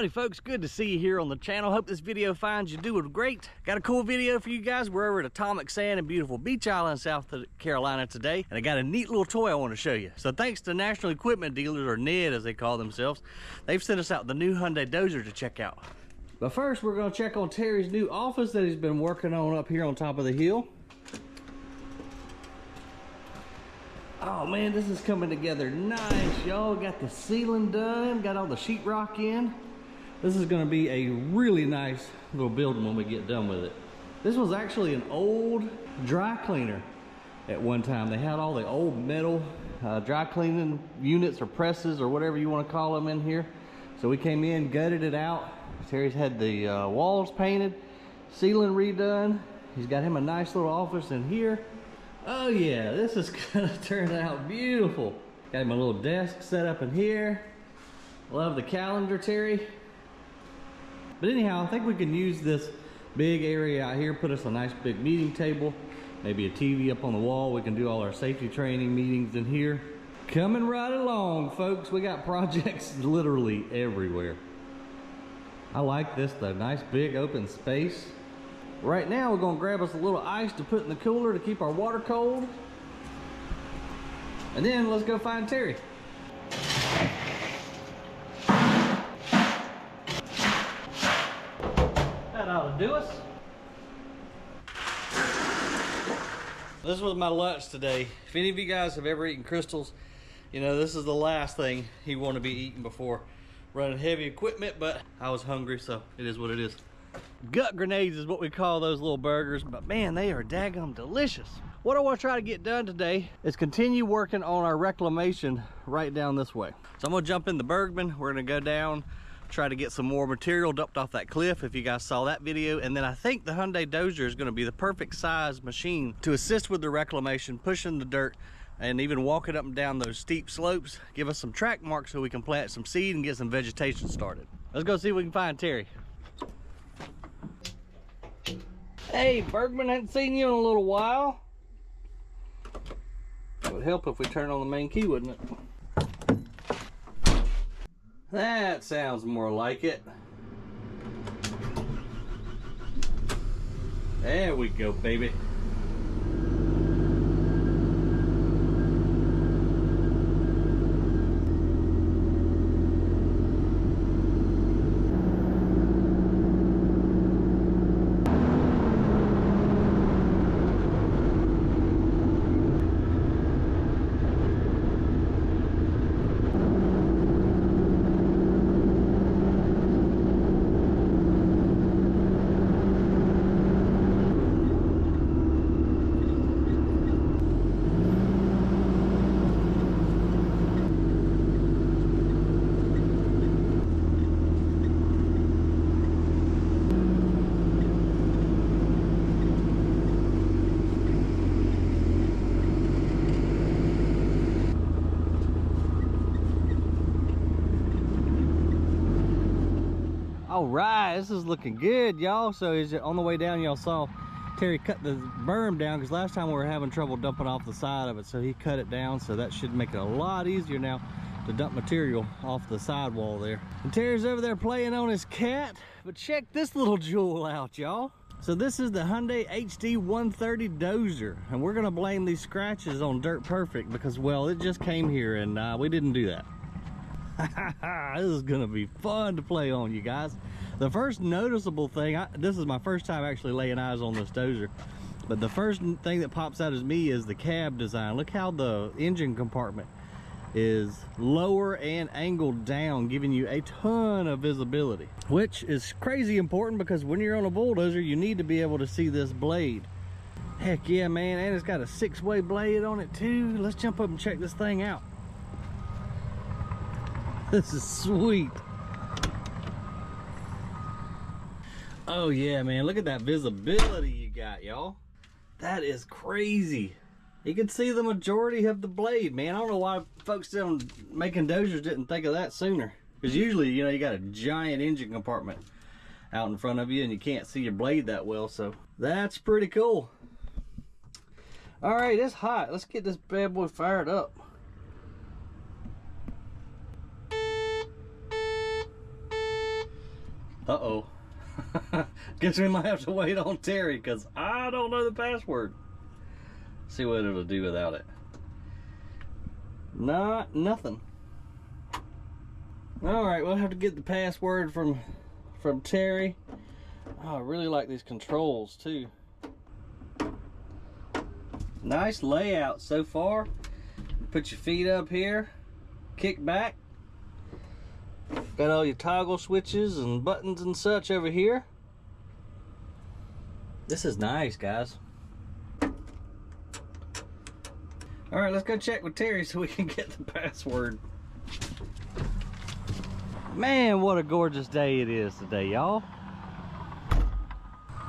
Howdy folks, good to see you here on the channel. Hope this video finds you doing great. Got a cool video for you guys. We're over at Atomic Sand in beautiful Beach Island, South Carolina today, and I got a neat little toy I want to show you. So thanks to National Equipment Dealers, or NED as they call themselves, they've sent us out the new Hyundai Dozer to check out. But first we're going to check on Terry's new office that he's been working on up here on top of the hill. Oh man, this is coming together nice, y'all. Got the ceiling done, got all the sheetrock in. This is gonna be a really nice little building when we get done with it. This was actually an old dry cleaner at one time. They had all the old metal dry cleaning units or presses or whatever you wanna call them in here. So we came in, gutted it out. Terry's had the walls painted, ceiling redone. He's got him a nice little office in here. Oh yeah, this is gonna turn out beautiful. Got him a little desk set up in here. Love the calendar, Terry. But anyhow, I think we can use this big area out here, put us a nice big meeting table, maybe a TV up on the wall. We can do all our safety training meetings in here. Coming right along, folks. We got projects literally everywhere. I like this, the nice big open space. Right now, we're gonna grab us a little ice to put in the cooler to keep our water cold. And then let's go find Terry. That ought to do us. This was my lunch today. If any of you guys have ever eaten crystals, you know this is the last thing you want to be eating before running heavy equipment, but I was hungry, so it is what it is. Gut grenades is what we call those little burgers, but man, they are daggum delicious. What I want to try to get done today is continue working on our reclamation right down this way. So I'm gonna jump in the Bergmann. We're gonna go down, try to get some more material dumped off that cliff, if you guys saw that video. And then I think the Hyundai Dozer is gonna be the perfect size machine to assist with the reclamation, pushing the dirt, and even walking up and down those steep slopes, give us some track marks so we can plant some seed and get some vegetation started. Let's go see if we can find Terry. Hey, Bergmann, hadn't seen you in a little while. It would help if we turn on the main key, wouldn't it? That sounds more like it. There we go, baby. All right, this is looking good, y'all. So is it on the way down, y'all saw Terry cut the berm down, because last time we were having trouble dumping off the side of it, so he cut it down. So that should make it a lot easier now to dump material off the sidewall there. And Terry's over there playing on his cat, but check this little jewel out, y'all. So this is the Hyundai HD 130 Dozer, and we're gonna blame these scratches on Dirt Perfect because, well, it just came here and we didn't do that. This is gonna be fun to play on, you guys. The first noticeable thing, this is my first time actually laying eyes on this Dozer, but the first thing that pops out as me is the cab design. Look how the engine compartment is lower and angled down, giving you a ton of visibility, which is crazy important because when you're on a bulldozer, you need to be able to see this blade. Heck yeah, man. And it's got a 6-way blade on it too. Let's jump up and check this thing out. This is sweet. Oh yeah, man, look at that visibility you got, y'all. That is crazy. You can see the majority of the blade, man. I don't know why folks still making Dozers didn't think of that sooner. Because usually, you know, you got a giant engine compartment out in front of you and you can't see your blade that well, so that's pretty cool. All right, it's hot. Let's get this bad boy fired up. Guess we might have to wait on Terry because I don't know the password. See what it'll do without it. Nothing. All right, we'll have to get the password from Terry. Oh, I really like these controls too. Nice layout so far. Put your feet up here, kick back. Got all your toggle switches and buttons and such over here. This is nice, guys. All right, let's go check with Terry so we can get the password. Man, what a gorgeous day it is today, y'all.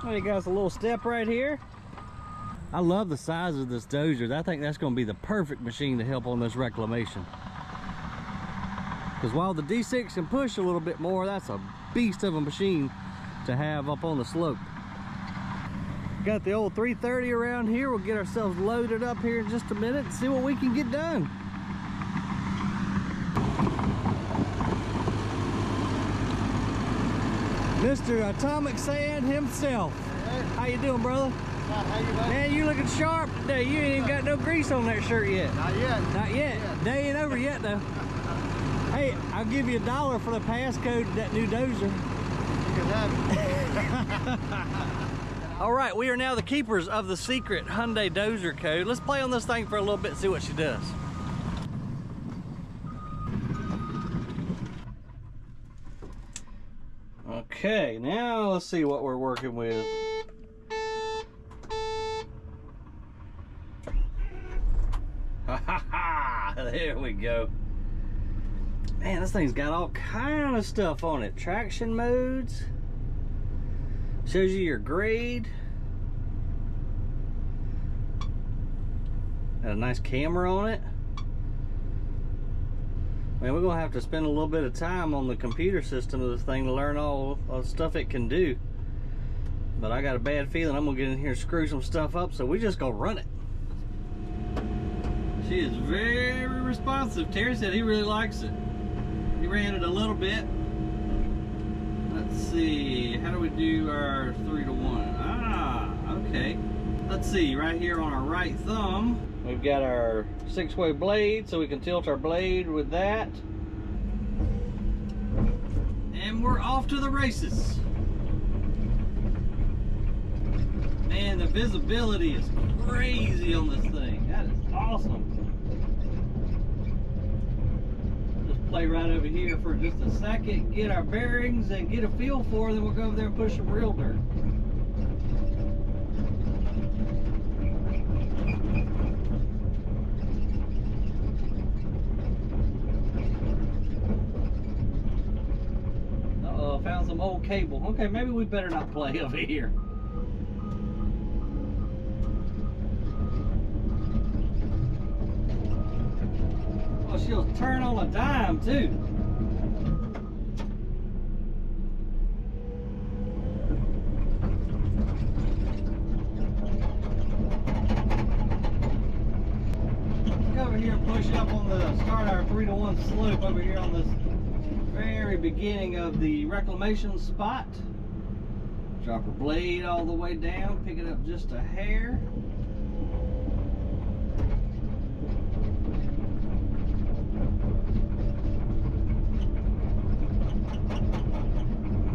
Well, you guys, a little step right here. I love the size of this Dozer. I think that's going to be the perfect machine to help on this reclamation. Because while the D6 can push a little bit more, that's a beast of a machine to have up on the slope. Got the old 330 around here. We'll get ourselves loaded up here in just a minute and see what we can get done. Mr. Atomic Sand himself. Hey. How you doing, brother? How you, buddy? Man, you looking sharp today. You ain't even got no grease on that shirt yet. Not yet. Not yet. Day ain't over yet, though. Hey, I'll give you $1 for the passcode to that new Dozer. You can have it. All right, we are now the keepers of the secret Hyundai Dozer code. Let's play on this thing for a little bit and see what she does. Okay, now let's see what we're working with. Ha ha ha! There we go. Man, this thing's got all kind of stuff on it. Traction modes. Shows you your grade. Got a nice camera on it. Man, we're gonna have to spend a little bit of time on the computer system of this thing to learn all the stuff it can do. But I got a bad feeling I'm gonna get in here and screw some stuff up, so we just gonna run it. She is very responsive. Terry said he really likes it. He ran it a little bit. Let's see, how do we do our 3 to 1? Ah, okay. Let's see, right here on our right thumb, we've got our 6-way blade, so we can tilt our blade with that. And we're off to the races. Man, the visibility is crazy on this thing. That is awesome. Just play right over here for just a second, get our bearings and get a feel for it, then we'll go over there and push some real dirt. Found some old cable. Okay, maybe we better not play over here. Oh, she'll turn on a dime too. Let's go over here and push up on the start our 3 to 1 slope over here on this very beginning of the reclamation spot. Drop her blade all the way down, pick it up just a hair.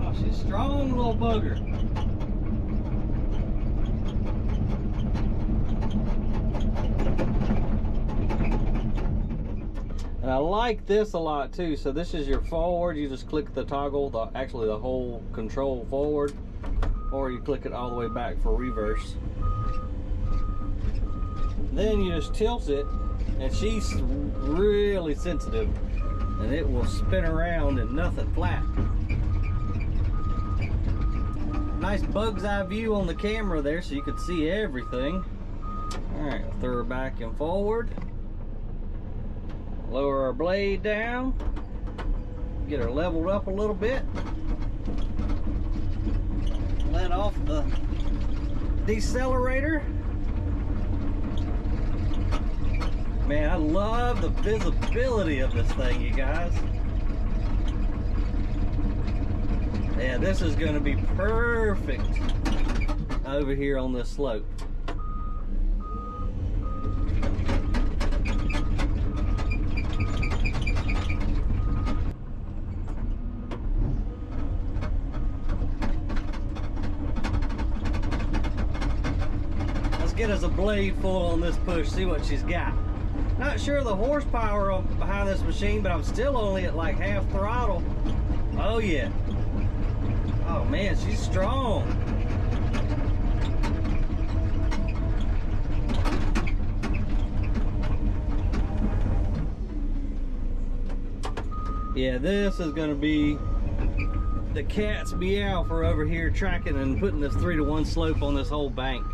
Oh, she's a strong little bugger. And I like this a lot too. So this is your forward. You just click the toggle, actually the whole control forward, or you click it all the way back for reverse. Then you just tilt it, and she's really sensitive, and it will spin around and nothing flat. Nice bug's eye view on the camera there, so you can see everything. All right, I'll throw her back and forward. Lower our blade down, get her leveled up a little bit, let off the decelerator. Man, I love the visibility of this thing, you guys. Yeah, this is gonna be perfect over here on this slope. Let's get us a blade full on this push, see what she's got. Not sure the horsepower behind this machine, but I'm still only at like half throttle. Oh yeah. Oh man, she's strong. Yeah, this is gonna be the cat's meow for over here tracking and putting this 3-to-1 slope on this whole bank.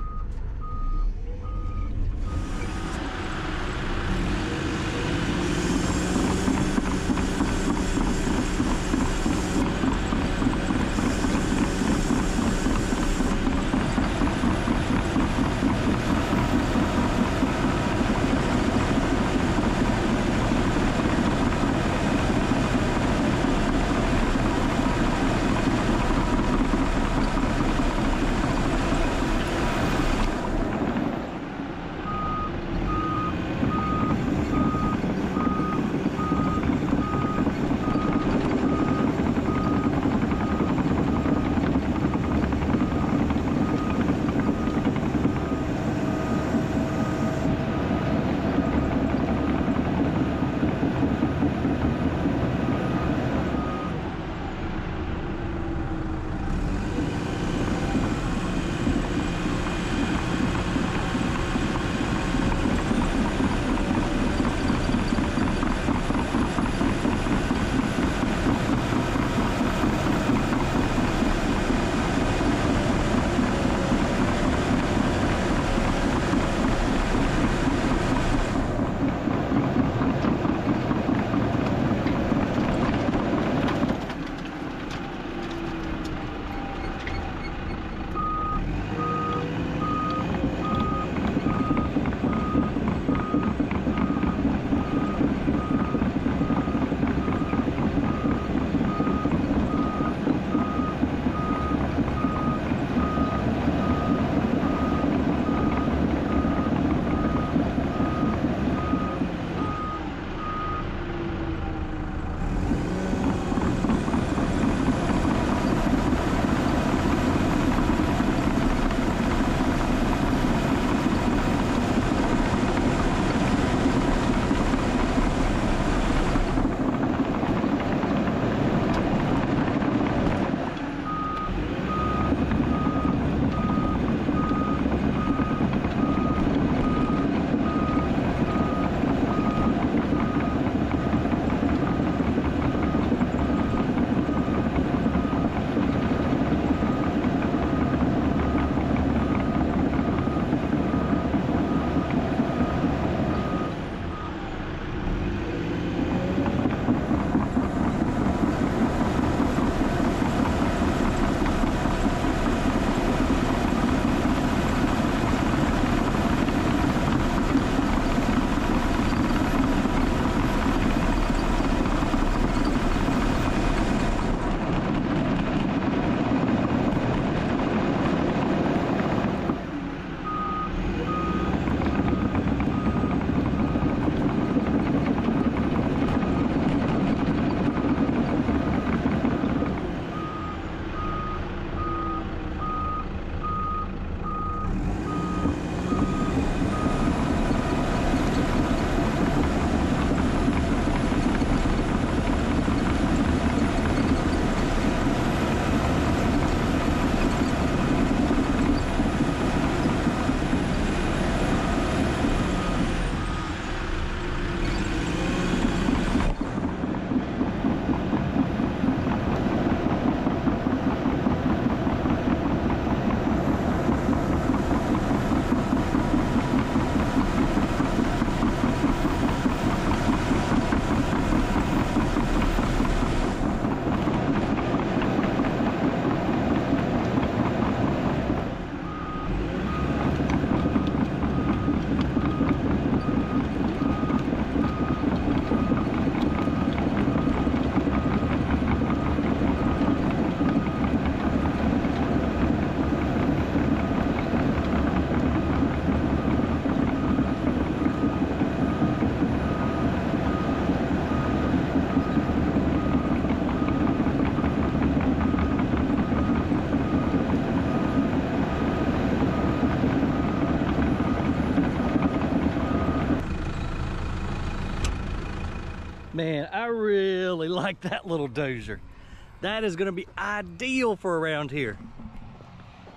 man, I really like that little dozer. That is gonna be ideal for around here.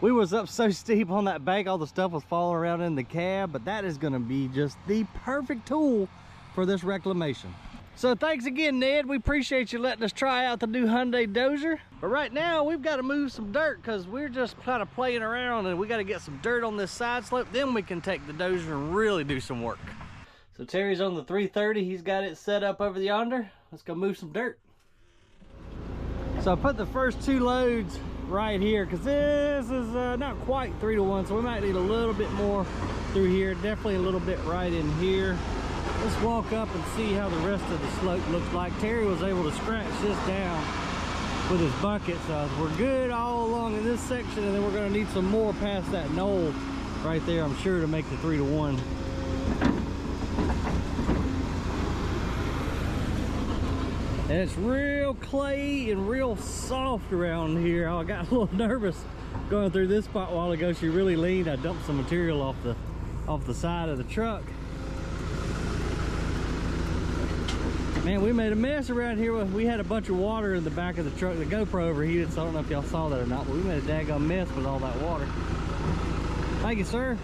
We was up so steep on that bank, all the stuff was falling around in the cab, but that is gonna be just the perfect tool for this reclamation. So thanks again, Ned. We appreciate you letting us try out the new Hyundai Dozer. But right now, we've got to move some dirt because we're just kind of playing around, and we got to get some dirt on this side slope. Then we can take the Dozer and really do some work. So Terry's on the 330. He's got it set up over yonder. Let's go move some dirt. So I put the first 2 loads right here because this is not quite 3 to 1, so we might need a little bit more through here. Definitely a little bit right in here. Let's walk up and see how the rest of the slope looks like. Terry was able to scratch this down with his bucket, so we're good all along in this section, and then we're going to need some more past that knoll right there, I'm sure, to make the 3 to 1. And it's real clay and real soft around here. I got a little nervous going through this spot a while ago. She really leaned. I dumped some material off the side of the truck. Man, we made a mess around here. We had a bunch of water in the back of the truck. The GoPro overheated, so I don't know if y'all saw that or not, but we made a daggone mess with all that water. Thank you, sir.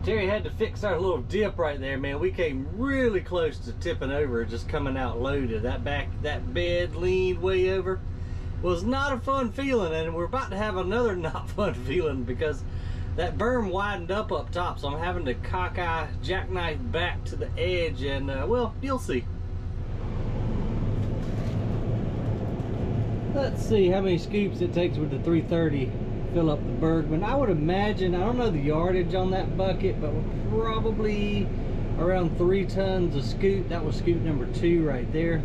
Terry had to fix our little dip right there, man. We came really close to tipping over, just coming out loaded. That bed leaned way over. Was not a fun feeling, and we're about to have another not fun feeling because that berm widened up top, so I'm having to cockeye jackknife back to the edge, and well, you'll see. Let's see how many scoops it takes with the 330 fill up the Bergmann. I would imagine, I don't know the yardage on that bucket, but we're probably around 3 tons of scoop. That was scoop number 2 right there.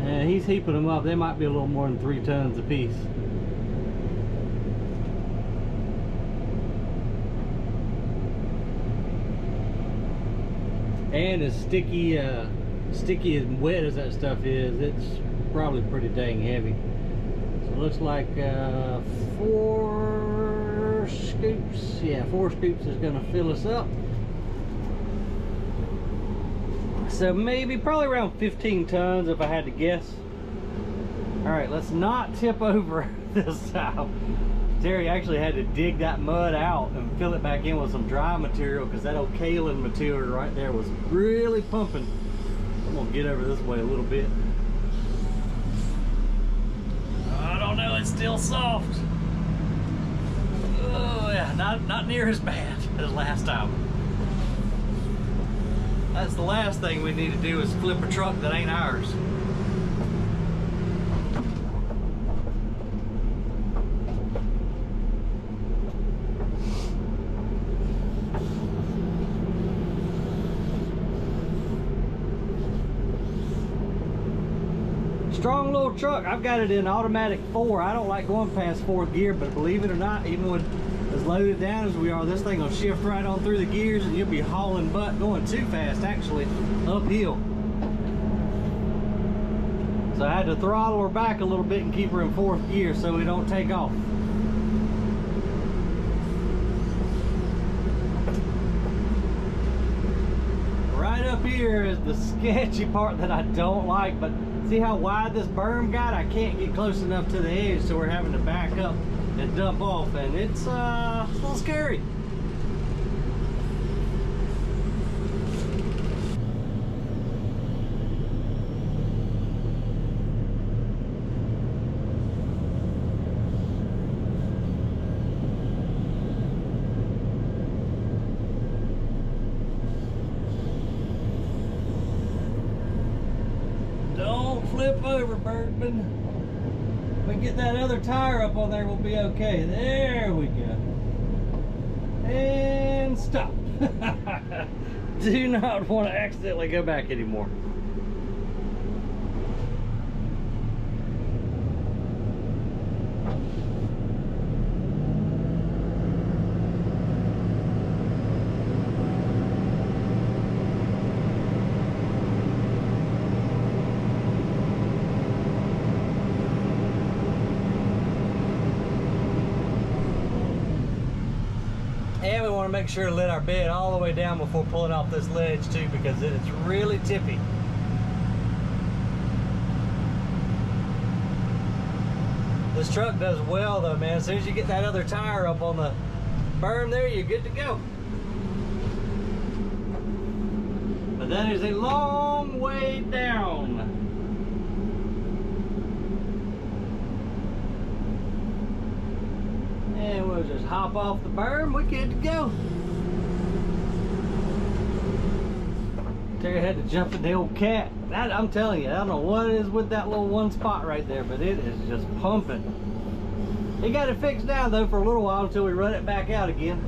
And he's heaping them up. They might be a little more than 3 tons a piece. And as sticky and wet as that stuff is, it's probably pretty dang heavy. So it looks like 4 scoops. Yeah, 4 scoops is gonna fill us up. So maybe, probably around 15 tons if I had to guess. All right, let's not tip over this time. Terry actually had to dig that mud out and fill it back in with some dry material because that old kaolin material right there was really pumping. I'm gonna get over this way a little bit. I don't know, it's still soft. Oh yeah, not near as bad as last time. That's the last thing we need to do is flip a truck that ain't ours. Strong little truck. I've got it in automatic 4. I don't like going past 4th gear, but believe it or not, even when as loaded down as we are, this thing will shift right on through the gears and you'll be hauling butt, going too fast actually, uphill. So I had to throttle her back a little bit and keep her in 4th gear so we don't take off. Right up here is the sketchy part that I don't like, but see how wide this berm got? I can't get close enough to the edge, so we're having to back up and dump off, and it's a little scary. Don't flip over, Bergmann. If we get that other tire up on there, we'll be okay. There we go. And stop. Do not want to accidentally go back anymore. And we want to make sure to let our bed all the way down before pulling off this ledge too, because it's really tippy. This truck does well though, man. As soon as you get that other tire up on the berm there, you're good to go. But that is a long way down. And we'll just hop off the berm, we're good to go. Terry had to jump in the old cat. That, I'm telling you, I don't know what it is with that little one spot right there, but it is just pumping. He got it fixed down though for a little while until we run it back out again.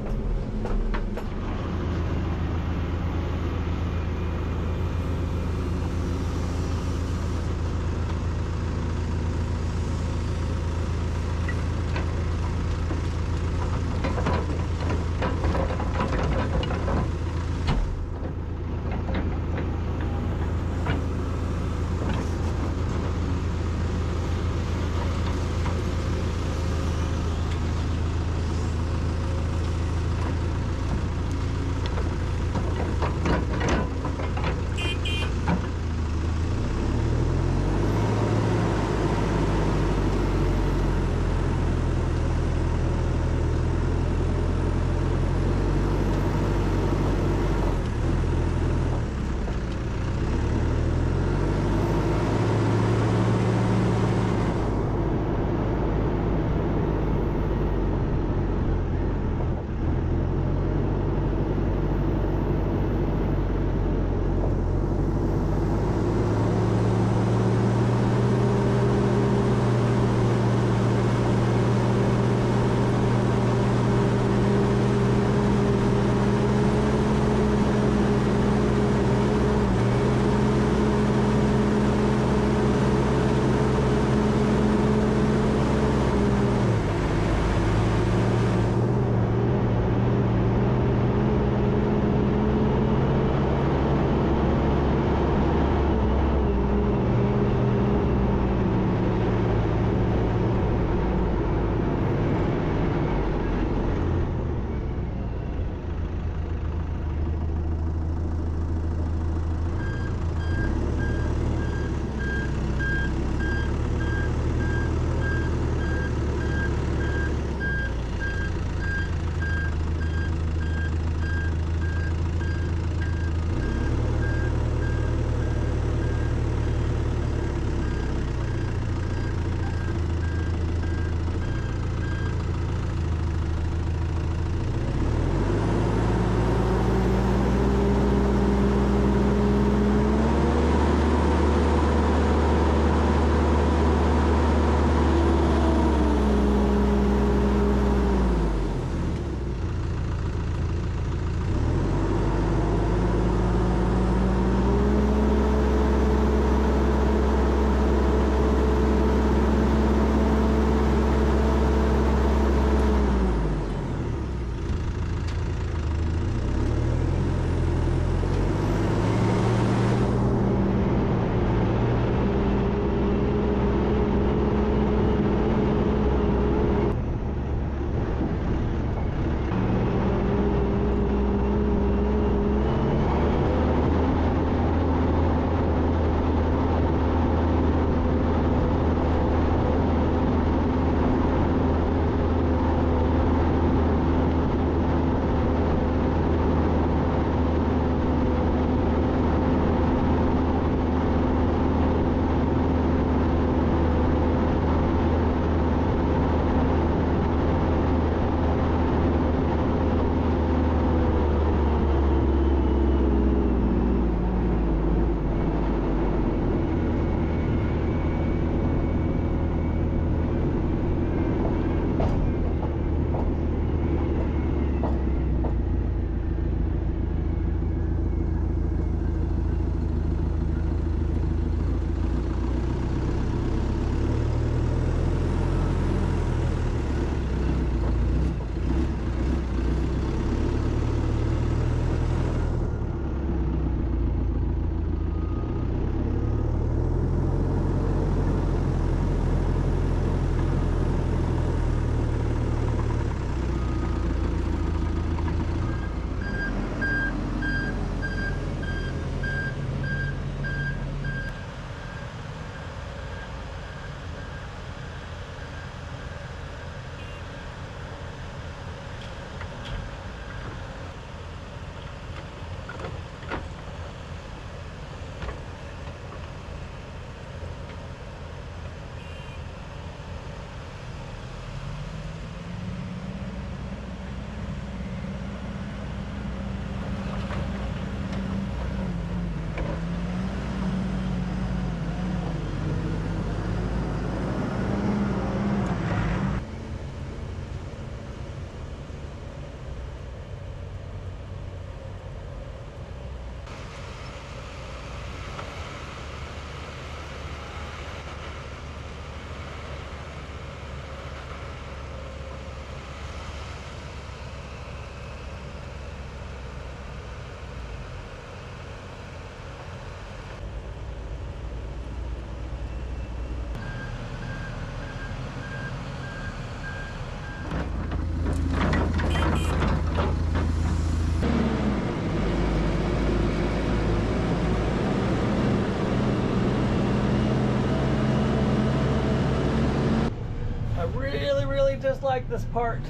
just like this part.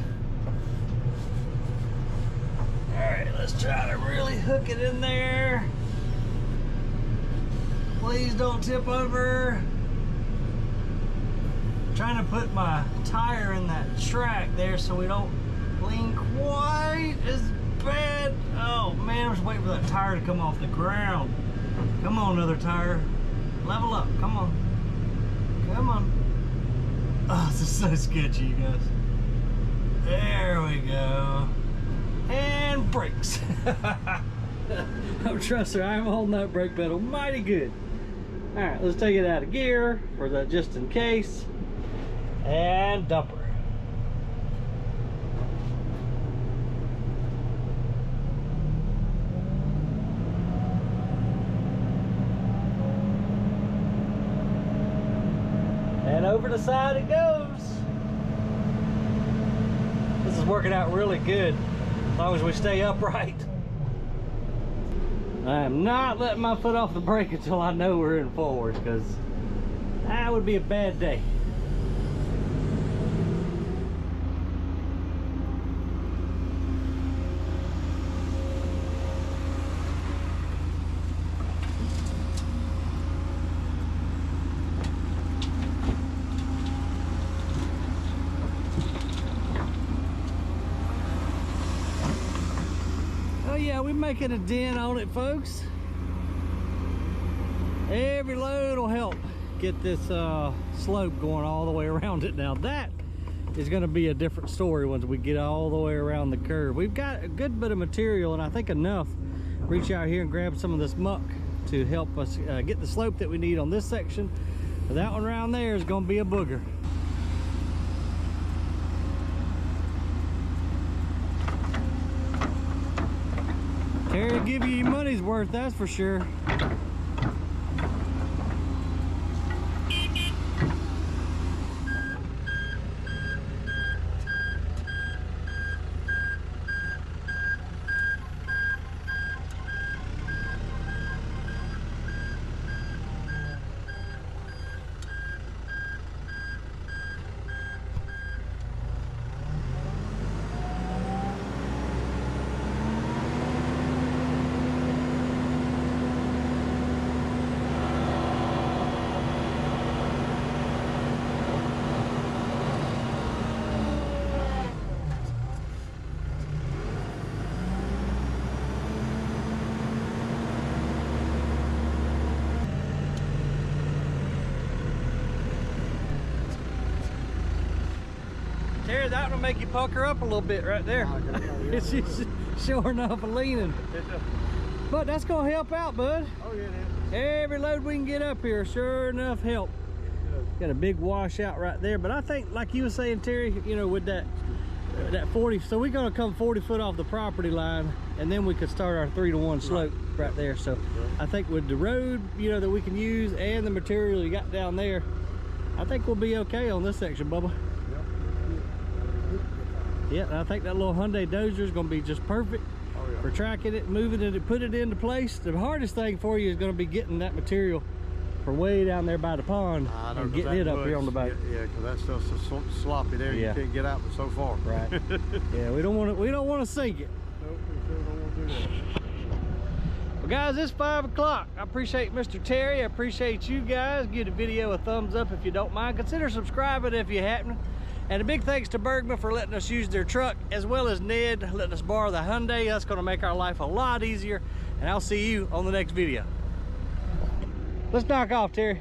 All right, let's try to really hook it in there. Please don't tip over. Trying to put my tire in that track there so we don't lean quite as bad. Oh man, I'm just waiting for that tire to come off the ground. Come on, other tire. Level up, come on. Come on. Oh, this is so sketchy, you guys. There we go. And brakes. Oh, trust her, I'm holding that brake pedal mighty good. All right, let's take it out of gear for the just in case. And dumper. And over the side it goes. This is working out really good, as long as we stay upright. I am not letting my foot off the brake until I know we're in forward, because that would be a bad day. Yeah, we're making a dent on it, folks. Every load will help get this slope going all the way around it. Now that is going to be a different story once we get all the way around the curve. We've got a good bit of material, and I think enough. Reach out here and grab some of this muck to help us get the slope that we need on this section. But that one around there is going to be a booger. Terry will give you your money's worth, that's for sure. Terry, that will make you pucker up a little bit right there. It's just sure enough leaning. But that's gonna help out, bud. Oh yeah, it is. Every load we can get up here, sure enough help. Got a big washout right there. But I think, like you were saying, Terry, you know, with that 40, so we're gonna come 40 foot off the property line, and then we could start our 3-to-1 slope right there. So I think with the road, you know, that we can use and the material you got down there, I think we'll be okay on this section, Bubba. Yeah, and I think that little Hyundai Dozer is going to be just perfect for tracking it, moving it, and put it into place. The hardest thing for you is going to be getting that material from way down there by the pond and getting it up here on the boat. Yeah, because that stuff's so sloppy there. Yeah. You can't get out but so far. Right. Yeah, we don't want to sink it. Nope, we sure don't want to do that. Well, guys, it's 5 o'clock. I appreciate Mr. Terry. I appreciate you guys. Give the video a thumbs up if you don't mind. Consider subscribing if you happen. And a big thanks to Bergmann for letting us use their truck, as well as Ned letting us borrow the Hyundai. That's going to make our life a lot easier. And I'll see you on the next video. Let's knock off, Terry.